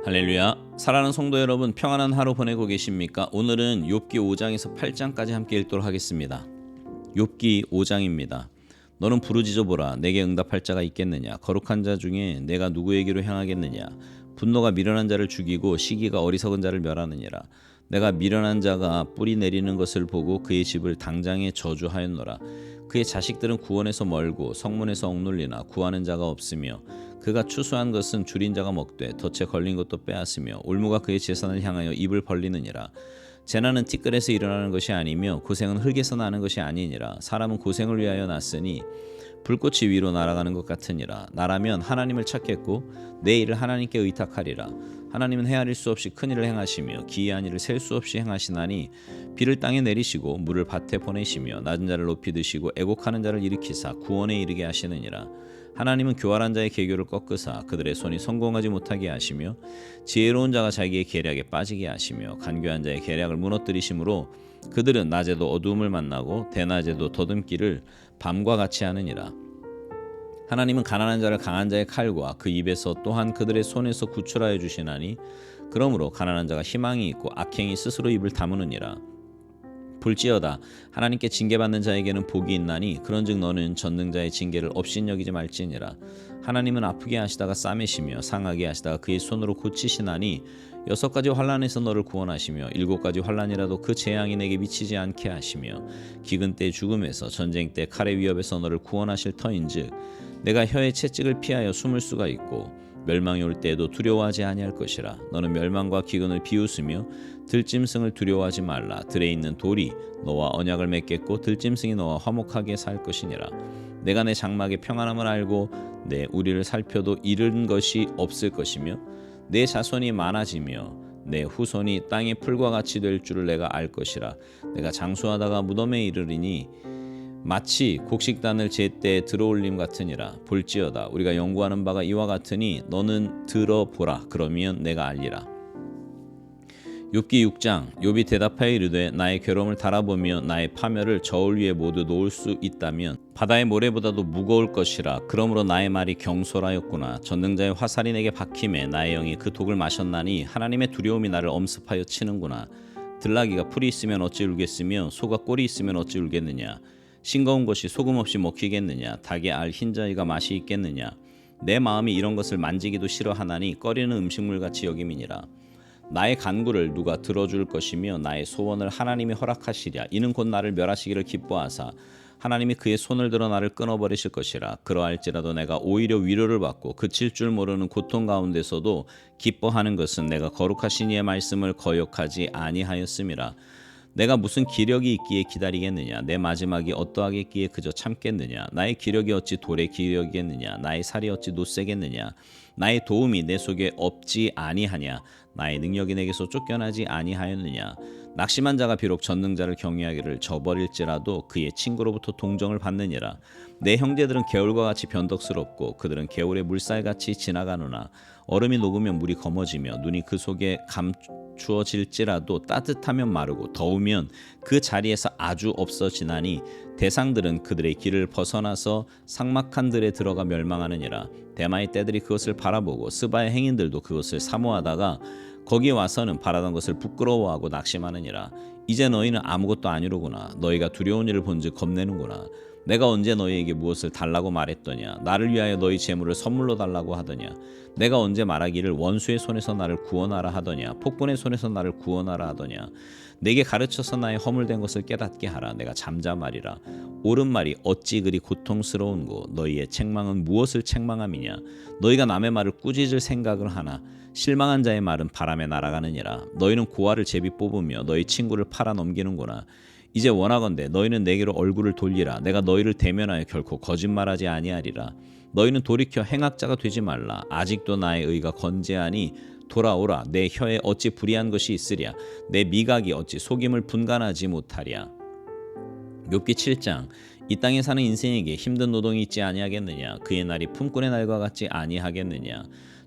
할렐루야. 사랑하는 성도 여러분, 평안한 하루 보내고 계십니까? 오늘은 욥기 5장에서 8장까지 함께 읽도록 하겠습니다. 욥기 5장입니다. 너는 부르짖어 보라. 내게 응답할 자가 있겠느냐? 거룩한 자 중에 내가 누구에게로 향하겠느냐? 분노가 미련한 자를 죽이고 시기가 어리석은 자를 멸하느니라. 내가 미련한 자가 뿌리 내리는 것을 보고 그의 집을 당장에 저주하였노라. 그의 자식들은 구원에서 멀고 성문에서 억눌리나 구하는 자가 없으며 그가 추수한 것은 줄인 자가 먹되 덫에 걸린 것도 빼앗으며 올무가 그의 재산을 향하여 입을 벌리느니라. 재난은 티끌에서 일어나는 것이 아니며 고생은 흙에서 나는 것이 아니니라. 사람은 고생을 위하여 났으니 불꽃이 위로 날아가는 것 같으니라. 나라면 하나님을 찾겠고 내 일을 하나님께 의탁하리라. 하나님은 헤아릴 수 없이 큰 일을 행하시며 기이한 일을 셀 수 없이 행하시나니 비를 땅에 내리시고 물을 밭에 보내시며 낮은 자를 높이 드시고 애곡하는 자를 일으키사 구원에 이르게 하시느니라. 하나님은 교활한 자의 계교를 꺾으사 그들의 손이 성공하지 못하게 하시며 지혜로운 자가 자기의 계략에 빠지게 하시며 간교한 자의 계략을 무너뜨리심으로 그들은 낮에도 어두움을 만나고 대낮에도 더듬기를 밤과 같이 하느니라. 하나님은 가난한 자를 강한 자의 칼과 그 입에서 또한 그들의 손에서 구출하여 주시나니 그러므로 가난한 자가 희망이 있고 악행이 스스로 입을 다무느니라. 볼지어다 하나님께 징계받는 자에게는 복이 있나니 그런즉 너는 전능자의 징계를 업신여기지 말지니라. 하나님은 아프게 하시다가 싸매시며 상하게 하시다가 그의 손으로 고치시나니 6가지 환난에서 너를 구원하시며 7가지 환난이라도 그 재앙이 내게 미치지 않게 하시며 기근 때 죽음에서 전쟁 때 칼의 위협에서 너를 구원하실 터인즉 내가 혀의 채찍을 피하여 숨을 수가 있고 멸망이 올 때에도 두려워하지 아니할 것이라. 너는 멸망과 기근을 비웃으며 들짐승을 두려워하지 말라. 들에 있는 돌이 너와 언약을 맺겠고 들짐승이 너와 화목하게 살 것이니라. 내가 내 장막의 평안함을 알고 내 우리를 살펴도 잃은 것이 없을 것이며 내 자손이 많아지며 내 후손이 땅의 풀과 같이 될 줄을 내가 알 것이라. 내가 장수하다가 무덤에 이르리니 마치 곡식단을 제때에 들어올림 같으니라. 볼지어다 우리가 연구하는 바가 이와 같으니 너는 들어보라. 그러면 내가 알리라. 욥기 6장. 욥이 대답하여 이르되 나의 괴로움을 달아보며 나의 파멸을 저울 위에 모두 놓을 수 있다면 바다의 모래보다도 무거울 것이라. 그러므로 나의 말이 경솔하였구나. 전능자의 화살이 내게 박힘에 나의 영이 그 독을 마셨나니 하나님의 두려움이 나를 엄습하여 치는구나. 들나귀가 풀이 있으면 어찌 울겠으며 소가 꼴이 있으면 어찌 울겠느냐. 싱거운 것이 소금 없이 먹히겠느냐. 닭의 알 흰자위가 맛이 있겠느냐. 내 마음이 이런 것을 만지기도 싫어하나니 꺼리는 음식물같이 여김이니라. 나의 간구를 누가 들어줄 것이며 나의 소원을 하나님이 허락하시랴. 이는 곧 나를 멸하시기를 기뻐하사 하나님이 그의 손을 들어 나를 끊어버리실 것이라. 그러할지라도 내가 오히려 위로를 받고 그칠 줄 모르는 고통 가운데서도 기뻐하는 것은 내가 거룩하신 이의 말씀을 거역하지 아니하였음이라. 내가 무슨 기력이 있기에 기다리겠느냐. 내 마지막이 어떠하겠기에 그저 참겠느냐. 나의 기력이 어찌 돌의 기력이겠느냐. 나의 살이 어찌 노새겠느냐. 나의 도움이 내 속에 없지 아니하냐. 나의 능력이 내게서 쫓겨나지 아니하였느냐. 낙심한 자가 비록 전능자를 경외하기를 저버릴지라도 그의 친구로부터 동정을 받느니라. 내 형제들은 개울과 같이 변덕스럽고 그들은 개울의 물살같이 지나가노나 얼음이 녹으면 물이 검어지며 눈이 그 속에 감추어질지라도 따뜻하면 마르고 더우면 그 자리에서 아주 없어지나니 대상들은 그들의 길을 벗어나서 삭막한 들에 들어가 멸망하느니라. 대마의 떼들이 그것을 바라보고 스바의 행인들도 그것을 사모하다가 거기에 와서는 바라던 것을 부끄러워하고 낙심하느니라. 이제 너희는 아무것도 아니로구나. 너희가 두려운 일을 본즉 겁내는구나. 내가 언제 너희에게 무엇을 달라고 말했더냐. 나를 위하여 너희 재물을 선물로 달라고 하더냐. 내가 언제 말하기를 원수의 손에서 나를 구원하라 하더냐. 폭군의 손에서 나를 구원하라 하더냐. 내게 가르쳐서 나의 허물된 것을 깨닫게 하라. 내가 잠잠하리라. 옳은 말이 어찌 그리 고통스러운고. 너희의 책망은 무엇을 책망함이냐. 너희가 남의 말을 꾸짖을 생각을 하나 실망한 자의 말은 바람에 날아가느니라. 너희는 고아를 제비 뽑으며 너희 친구를 팔아 넘기는구나. 이제 원하건대 너희는 내게로 얼굴을 돌리라. 내가 너희를 대면하여 결코 거짓말하지 아니하리라. 너희는 돌이켜 행악자가 되지 말라. 아직도 나의 의가 건재하니 돌아오라. 내 혀에 어찌 불의한 것이 있으랴. 내 미각이 어찌 속임을 분간하지 못하랴. 욥기 7장. 이 땅에 사는 인생에게 힘든 노동이 있지 아니하겠느냐. 그의 날이 품꾼의 날과 같지 아니하겠느냐.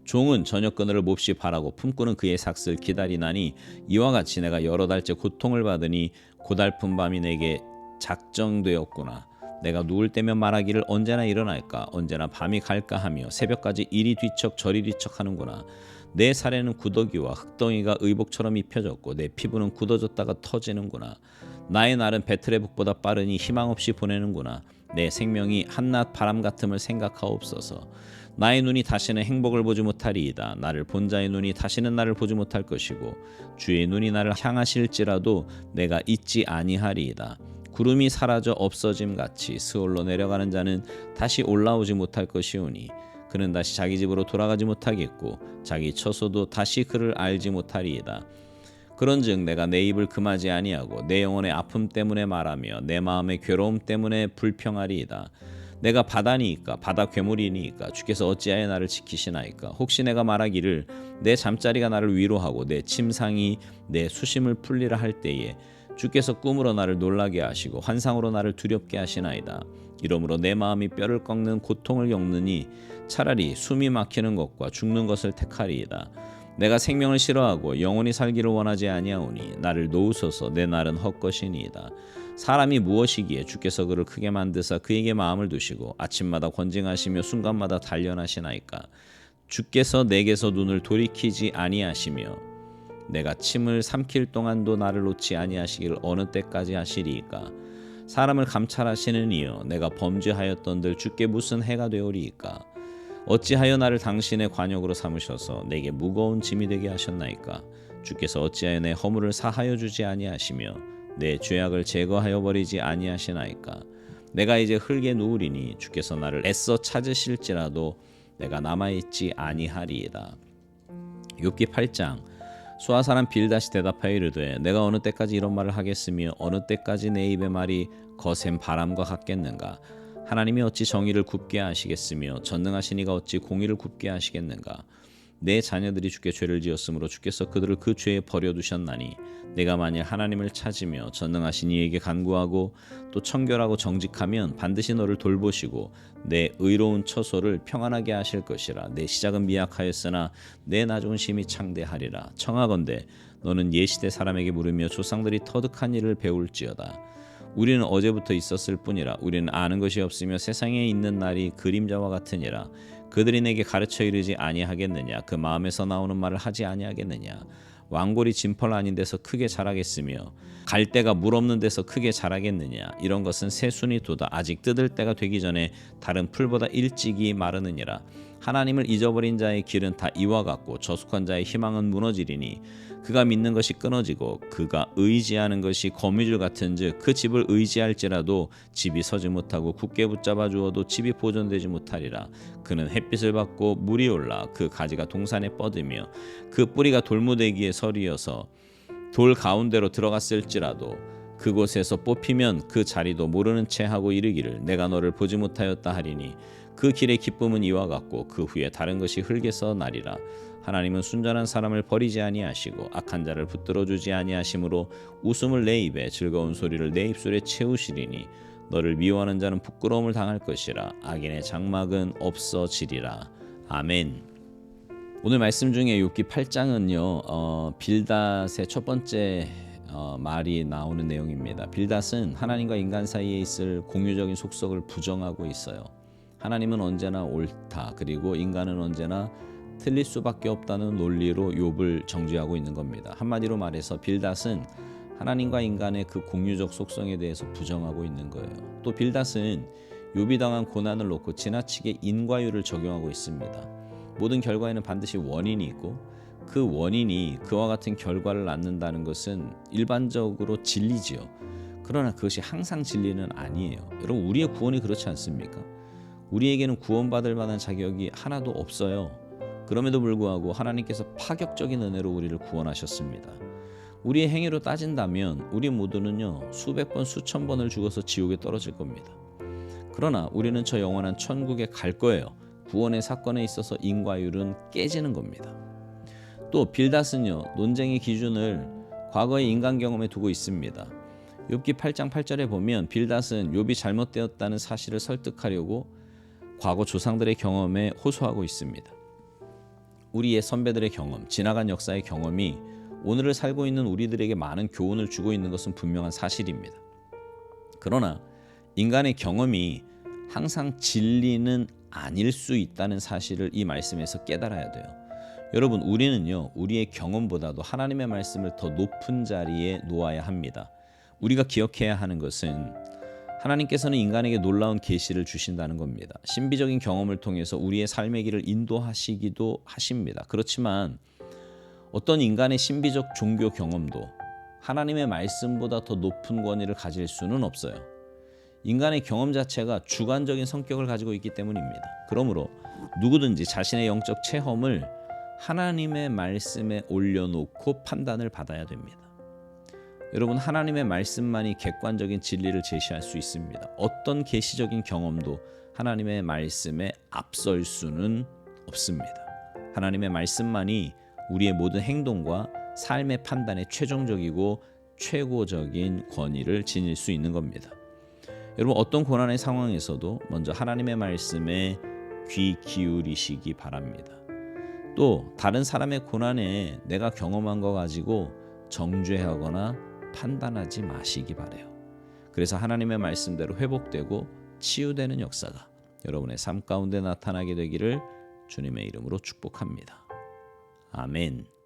종은 저녁 그늘을 몹시 바라고 품꾼은 그의 삭슬 기다리나니 이와 같이 내가 여러 달째 고통을 받으니 고달픈 밤이 내게 작정되었구나. 내가 누울 때면 말하기를 언제나 일어날까 언제나 밤이 갈까 하며 새벽까지 이리 뒤척 저리 뒤척 하는구나. 내 살에는 구더기와 흙덩이가 의복처럼 입혀졌고 내 피부는 굳어졌다가 터지는구나. 나의 날은 배틀의 북보다 빠르니 희망 없이 보내는구나. 내 생명이 한낮 바람 같음을 생각하옵소서. 나의 눈이 다시는 행복을 보지 못하리이다. 나를 본 자의 눈이 다시는 나를 보지 못할 것이고 주의 눈이 나를 향하실지라도 내가 잊지 아니하리이다. 구름이 사라져 없어짐 같이 스올로 내려가는 자는 다시 올라오지 못할 것이오니 그는 다시 자기 집으로 돌아가지 못하겠고 자기 처소도 다시 그를 알지 못하리이다. 그런즉 내가 내 입을 금하지 아니하고 내 영혼의 아픔 때문에 말하며 내 마음의 괴로움 때문에 불평하리이다. 내가 바다니이까 바다 괴물이니이까 주께서 어찌하여 나를 지키시나이까. 혹시 내가 말하기를 내 잠자리가 나를 위로하고 내 침상이 내 수심을 풀리라 할 때에 주께서 꿈으로 나를 놀라게 하시고 환상으로 나를 두렵게 하시나이다. 이러므로 내 마음이 뼈를 꺾는 고통을 겪느니 차라리 숨이 막히는 것과 죽는 것을 택하리이다. 내가 생명을 싫어하고 영원히 살기를 원하지 아니하오니 나를 놓으소서. 내 날은 헛것이니이다. 사람이 무엇이기에 주께서 그를 크게 만드사 그에게 마음을 두시고 아침마다 권징하시며 순간마다 단련하시나이까. 주께서 내게서 눈을 돌이키지 아니하시며 내가 침을 삼킬 동안도 나를 놓지 아니하시길 어느 때까지 하시리이까. 사람을 감찰하시는 이여 내가 범죄하였던들 주께 무슨 해가 되오리이까. 어찌하여 나를 당신의 관역으로 삼으셔서 내게 무거운 짐이 되게 하셨나이까. 주께서 어찌하여 내 허물을 사하여 주지 아니하시며 내 죄악을 제거하여 버리지 아니하시나이까. 내가 이제 흙에 누우리니 주께서 나를 애써 찾으실지라도 내가 남아있지 아니하리이다. 욥기 8장. 수아 사람 빌닷이 대답하여 이르되 내가 어느 때까지 이런 말을 하겠으며 어느 때까지 내 입의 말이 거센 바람과 같겠는가. 하나님이 어찌 정의를 굽게 하시겠으며 전능하신 이가 어찌 공의를 굽게 하시겠는가. 내 자녀들이 주께 죄를 지었으므로 주께서 그들을 그 죄에 버려두셨나니 내가 만일 하나님을 찾으며 전능하신 이에게 간구하고 또 청결하고 정직하면 반드시 너를 돌보시고 내 의로운 처소를 평안하게 하실 것이라. 내 시작은 미약하였으나 내 나중은 심히 창대하리라. 청하건대 너는 옛시대 사람에게 물으며 조상들이 터득한 일을 배울지어다. 우리는 어제부터 있었을 뿐이라. 우리는 아는 것이 없으며 세상에 있는 날이 그림자와 같으니라. 그들이 내게 가르쳐 이르지 아니하겠느냐. 그 마음에서 나오는 말을 하지 아니하겠느냐. 왕골이 진펄 아닌 데서 크게 자라겠으며 갈대가 물 없는 데서 크게 자라겠느냐. 이런 것은 새순이 돋아 아직 뜯을 때가 되기 전에 다른 풀보다 일찍이 마르느니라. 하나님을 잊어버린 자의 길은 다 이와 같고 저속한 자의 희망은 무너지리니 그가 믿는 것이 끊어지고 그가 의지하는 것이 거미줄 같은즉 그 집을 의지할지라도 집이 서지 못하고 굳게 붙잡아 주어도 집이 보존되지 못하리라. 그는 햇빛을 받고 물이 올라 그 가지가 동산에 뻗으며 그 뿌리가 돌무대기에 서리어서 돌 가운데로 들어갔을지라도 그곳에서 뽑히면 그 자리도 모르는 채 하고 이르기를 내가 너를 보지 못하였다 하리니 그 길의 기쁨은 이와 같고 그 후에 다른 것이 흙에서 나리라. 하나님은 순전한 사람을 버리지 아니하시고 악한 자를 붙들어 주지 아니하심으로 웃음을 내 입에 즐거운 소리를 내 입술에 채우시리니 너를 미워하는 자는 부끄러움을 당할 것이라. 악인의 장막은 없어지리라. 아멘. 오늘 말씀 중에 욥기 8장은요 빌닷의 첫 번째 말이 나오는 내용입니다. 빌닷은 하나님과 인간 사이에 있을 공유적인 속성을 부정하고 있어요. 하나님은 언제나 옳다. 그리고 인간은 언제나 틀릴 수밖에 없다는 논리로 욥을 정죄하고 있는 겁니다. 한마디로 말해서 빌닷은 하나님과 인간의 그 공유적 속성에 대해서 부정하고 있는 거예요. 또 빌닷은 욥이 당한 고난을 놓고 지나치게 인과율을 적용하고 있습니다. 모든 결과에는 반드시 원인이 있고 그 원인이 그와 같은 결과를 낳는다는 것은 일반적으로 진리지요. 그러나 그것이 항상 진리는 아니에요. 여러분, 우리의 구원이 그렇지 않습니까? 우리에게는 구원받을 만한 자격이 하나도 없어요. 그럼에도 불구하고 하나님께서 파격적인 은혜로 우리를 구원하셨습니다. 우리의 행위로 따진다면 우리 모두는요 수백 번 수천 번을 죽어서 지옥에 떨어질 겁니다. 그러나 우리는 저 영원한 천국에 갈 거예요. 구원의 사건에 있어서 인과율은 깨지는 겁니다. 또 빌닷은요 논쟁의 기준을 과거의 인간 경험에 두고 있습니다. 욥기 8장 8절에 보면 빌닷은 욥이 잘못되었다는 사실을 설득하려고 과거 조상들의 경험에 호소하고 있습니다. 우리의 선배들의 경험, 지나간 역사의 경험이 오늘을 살고 있는 우리들에게 많은 교훈을 주고 있는 것은 분명한 사실입니다. 그러나 인간의 경험이 항상 진리는 아닐 수 있다는 사실을 이 말씀에서 깨달아야 돼요. 여러분, 우리는요, 우리의 경험보다도 하나님의 말씀을 더 높은 자리에 놓아야 합니다. 우리가 기억해야 하는 것은 하나님께서는 인간에게 놀라운 계시를 주신다는 겁니다. 신비적인 경험을 통해서 우리의 삶의 길을 인도하시기도 하십니다. 그렇지만 어떤 인간의 신비적 종교 경험도 하나님의 말씀보다 더 높은 권위를 가질 수는 없어요. 인간의 경험 자체가 주관적인 성격을 가지고 있기 때문입니다. 그러므로 누구든지 자신의 영적 체험을 하나님의 말씀에 올려놓고 판단을 받아야 됩니다. 여러분, 하나님의 말씀만이 객관적인 진리를 제시할 수 있습니다. 어떤 계시적인 경험도 하나님의 말씀에 앞설 수는 없습니다. 하나님의 말씀만이 우리의 모든 행동과 삶의 판단에 최종적이고 최고적인 권위를 지닐 수 있는 겁니다. 여러분, 어떤 고난의 상황에서도 먼저 하나님의 말씀에 귀 기울이시기 바랍니다. 또 다른 사람의 고난에 내가 경험한 거 가지고 정죄하거나 판단하지 마시기 바래요. 그래서 하나님의 말씀대로 회복되고 치유되는 역사가 여러분의 삶 가운데 나타나게 되기를 주님의 이름으로 축복합니다. 아멘.